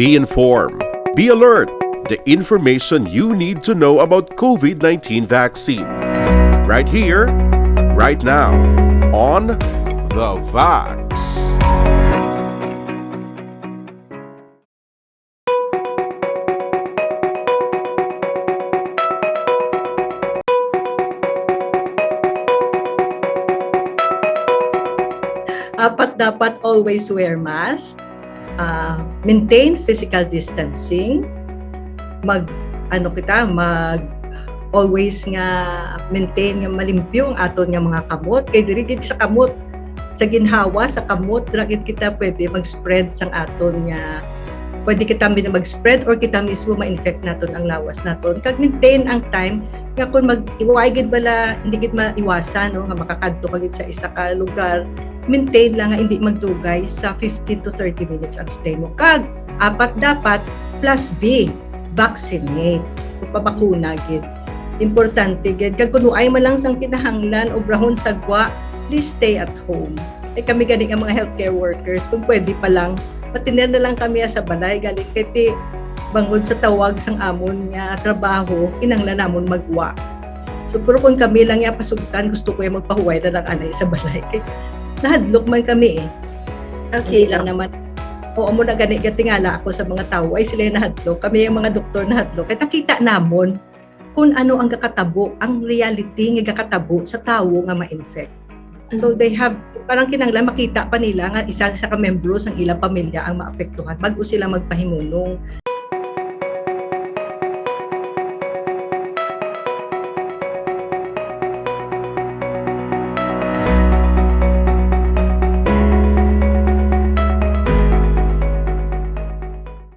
Be informed. Be alert. The information you need to know about COVID-19 vaccine. Right here, right now, on The Vax. Dapat always wear mask, maintain physical distancing, always nga maintain nga malimpyo ang aton nga mga kamot. Kay diri gid sa kamot, sa ginhawa sa kamot, dira gid kita pwede mag-spread sang aton nga pwede kita mag-spread or kita mismo ma-infect naton ang lawas naton. Kag maintain ang time nga kung mag-iway gid bala hindi gid maiwasan no nga makakadto ka gid sa isa ka lugar, maintain lang nga hindi magdugay sa 15 to 30 minutes ang stay mo. Kag apat dapat plus V, vaccinate o pabakuna gid. Importante gid kag kuno ay man lang sang kinahanglan o brahon sagwa, please stay at home. Ay kami gani nga mga healthcare workers kung pwede pa lang patiner na lang kami sa balay galing kay bangod sa tawag sang amon nga trabaho kinahanglan namon magwa. So pero kung kami lang ya pasukan gusto ko ya magpahuway na lang anay sa balay kay nahadlok man kami eh. Okay lang naman. Oo mo na gani tingala ako sa mga tao ay sila nahadlok. Kami yung mga doktor nahadlok. Kaya nakita namon kung ano ang kakatabo, ang reality nga kakatabo sa tao nga ma-infect. So they have, parang kinanglan makita pa nila nga isa sa ka-membros ang ilang pamilya ang maapektuhan bago sila magpahimunong.